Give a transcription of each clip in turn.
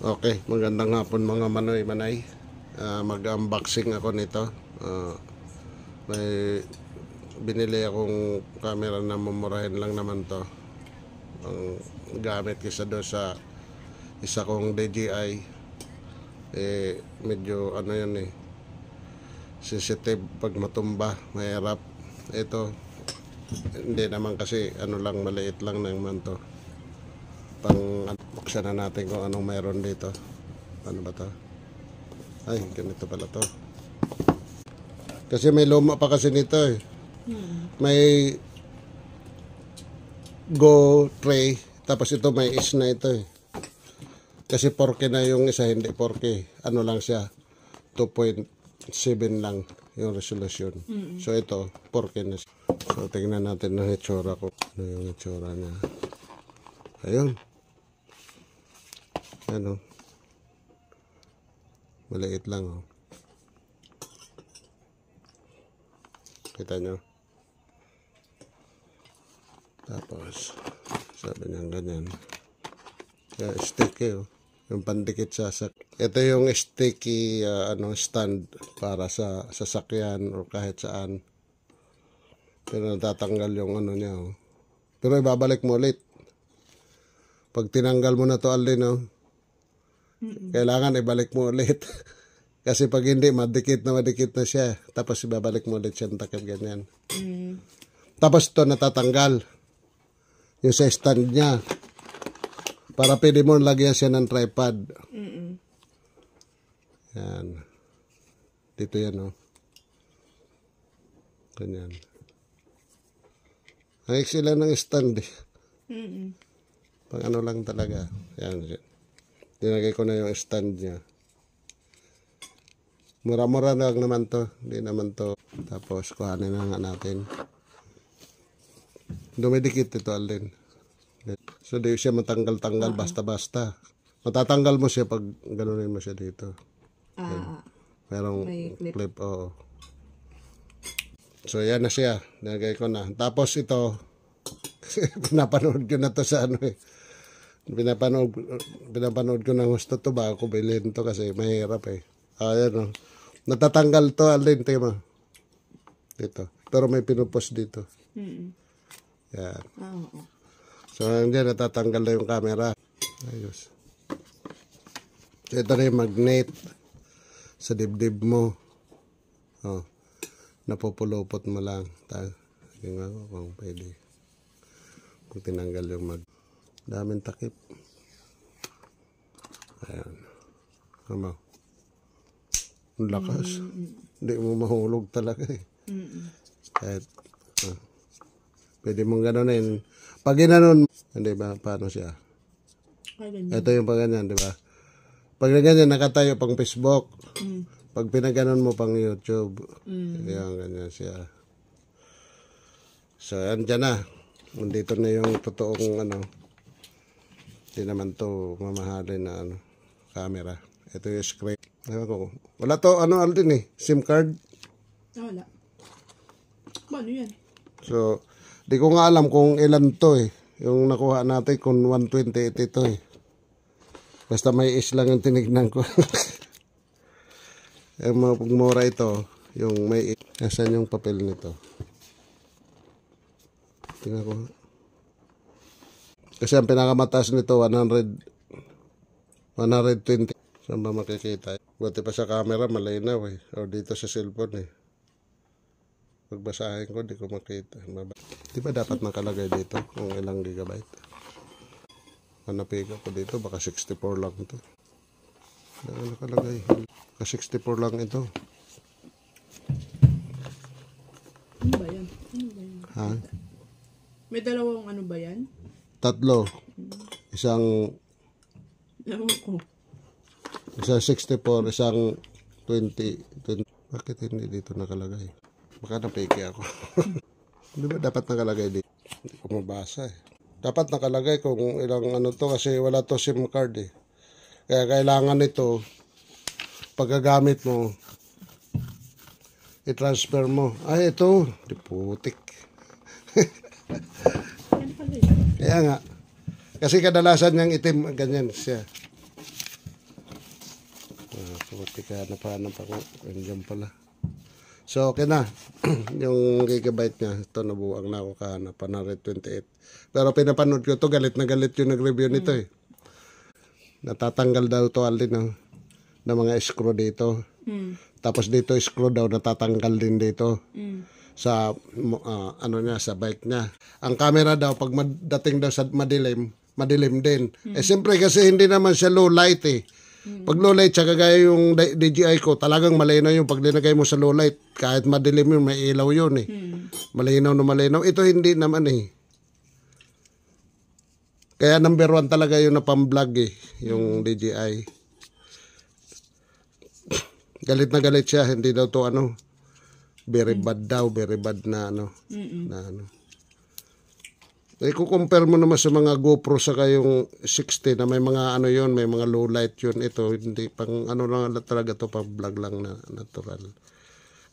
Okay, magandang hapon mga manoy-manay. Mag-unboxing ako nito. May binili akong camera na mumurahin lang naman to. Ang gamit kisa doon sa isa kong DJI. Medyo ano yun sensitive pag matumba, mahirap. Ito, hindi naman kasi ano lang, maliit lang naman to. Buksan na natin kung anong mayroon dito. Ano ba to? Ay, ganito pala to. Kasi may luma pa kasi nito eh. May Go tray. Tapos ito may is na ito eh. Kasi 4K na yung isa, hindi 4K. Ano lang siya? 2.7 lang yung resolution. So ito, 4K na siya. So tingnan natin ang itsura ko. Ano yung itsura niya. Ayun. Ano? Maliit lang oh. Kita nyo? Tapos sabi niya ganyan. Kaya sticky oh. Yung pandikit sa ito yung sticky stand para sa sasakyan o kahit saan. Pero natatanggal yung ano niya oh. Pero ibabalik mo ulit. Pag tinanggal mo na to alin oh. Kailangan ibalik mo ulit. Kasi pag hindi, madikit na siya. Tapos ibabalik mo ulit siya takip ganyan. Tapos ito natatanggal. Yung sa stand niya. Para pwede mo lagyan siya ng tripod. Yan. Dito yan oh. Ganyan. Ay sila ng stand eh. Pag ano lang talaga. Yan. Dinagay ko na yung stand niya. Mura-mura lang naman to. Hindi naman to. Tapos kuhanin na nga natin. Dumidikit ito alin. So di siya matanggal-tanggal basta-basta. Matatanggal mo siya pag ganunin mo siya dito. Merong clip. Oo. So yan na siya. Dinagay ko na. Tapos ito. Pinapanood ko na to sa ano eh. Pinapanood ko ng gusto to ba ako bilhin to kasi mahirap eh. Ayan oh. Natatanggal to alin tema. Dito. Pero may pinupost dito. Yan. So nandiyan natatanggal na yung camera. Ayos. So, ito na yung magnet sa dibdib mo. Oh. Napupulupot mo lang. Tingnan ko kung pwede. Kung tinanggal yung daming takip. Ayan. Ano? Ang lakas. Hindi mo mahulog talaga eh. Kahit, pwede mong ganonin. Pag ginanon, hindi ba, paano siya? Ito yung pag ganyan, di ba? Pag ganyan, nakatayo pang Facebook. Pag pinaganon mo pang YouTube. Ayan, ganyan siya. So, andyan na. Nandito na yung totoong hindi naman to mamahalin na camera. Ito yung screen. Wala to Aldin eh, SIM card. Wala. Ano yan? So, di ko nga alam kung ilan to eh. Yung nakuha natin kung 128 ito eh. Basta may is lang yung tinignan ko. Yung mura ito, yung may is. Nasaan yung papel nito? Tingnan ko. Kasi ang pinakamataas nito 120. Saan ba makikita? Buti pa sa camera malinaw eh. O dito sa cellphone eh. Pagbasahin ko di ko makita. Di ba dapat nakalagay dito kung ilang gigabyte? Hanapin ko dito baka 64 lang ito. Ano nakalagay? Ka 64 lang ito. Ano ba yan? Ha? May dalawang ano ba yan? Tatlo. Isang Isang 64, isang 20. Bakit hindi dito nakalagay? Baka napeke ako. Di ba dapat nakalagay dito? Hindi ko mabasa eh. Dapat nakalagay kung ilang to kasi wala to SIM card eh. Kaya kailangan ito paggagamit mo i-transfer mo. Ay ito, di putik. Kaya nga. Kasi kadalasan niyang itim, ganyan siya. Puti ka, napahanap ako. Andiyan pala. So, okay na. Yung gigabyte niya, ito nabuang na ako kahanap. 128. Pero pinapanood ko to, galit na galit yung nag-review nito eh. Natatanggal daw to alin ng mga screw dito. Tapos dito screw daw natatanggal din dito. Sa ano niya, sa bike niya. Ang camera daw pag dating daw sa madilim din. Eh siyempre kasi hindi naman siya low light eh. Pag low light siya kagaya yung DJI ko, talagang malinaw yung pag linagay mo sa low light. Kahit madilim yun, may ilaw yun eh. Malinaw na malinaw. Ito hindi naman eh. Kaya number 1 talaga yung na pang-vlog eh, yung DJI. Galit na galit siya, hindi daw to ano, very bad daw, very bad na ano, na ano. Eh, kung compare mo naman sa mga GoPro sa yung 60 na may mga ano yon, may mga low light yun. Ito, hindi pang ano lang talaga to, pang vlog lang na natural.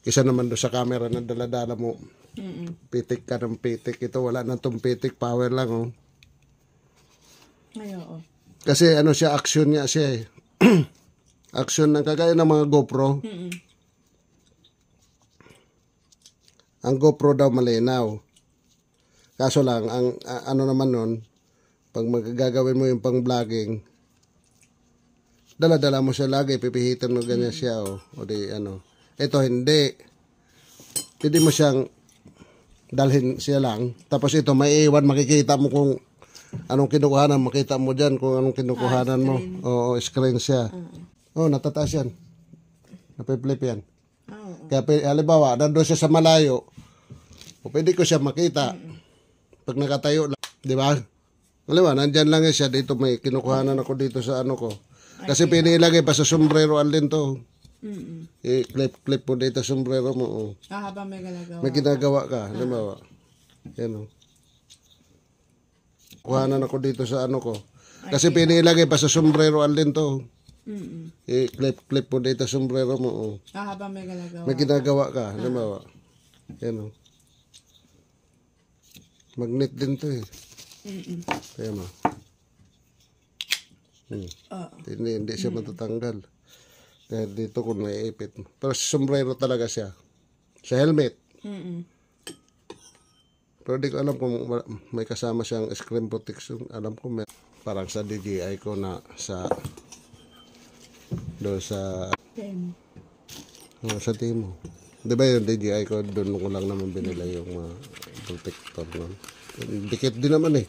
Kisa naman doon sa camera na daladala mo, pitik ka ng pitik. Ito, wala na tong pitik, power lang oh. Ay, oo. Kasi ano siya, action niya siya eh. Action ng kagaya ng mga GoPro. Ang GoPro daw malinaw. Kaso lang, ang ano naman nun, pag magagawin mo yung pang-vlogging, dala-dala mo siya lagi, pipihitan mo ganyan siya, o di ano. Ito hindi. Pwede mo siyang dalhin siya lang. Tapos ito, may iwan, makikita mo kung anong kinukuhanan, makita mo dyan kung anong kinukuhanan mo. Oo, screen siya. Natataas yan. Napiflip yan. Kaya halimbawa, nandun siya sa malayo, pwede ko siya makita. Pag nakatayo lang, di ba? Halimbawa, nandyan lang siya, dito may kinukuhanan ako dito sa ano ko. Kasi pinilagay pa sa sombrero alin to. I-clip mo dito sa sombrero mo. Habang may ginagawa. May ginagawa ka, halimbawa. Yan o. Kuhanan ako dito sa ano ko. Kasi pinilagay pa sa sombrero alin to. I-clip mo dito sa sombrero mo. Habang may ginagawa. May ginagawa ka, halimbawa. Yan o. Magnet din to eh. Kaya mo. Hindi siya matatanggal. Kaya dito kung may ipit. Pero sombrero talaga siya. Sa helmet. Pero di ko alam kung may kasama siyang screen protection. Alam ko may parang sa DJI ko na sa doon sa sa Timo. Di ba yung DJI ko doon ko lang naman binila yung protector nun. Dikit din naman eh.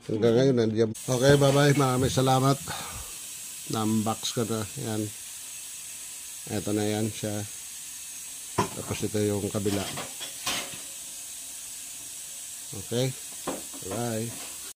Hanggang ngayon nandiyan. Okay, bye-bye. Maraming salamat. Na-unbox ko na. Yan. Ito na yan siya. Tapos ito yung kabila. Okay? Bye.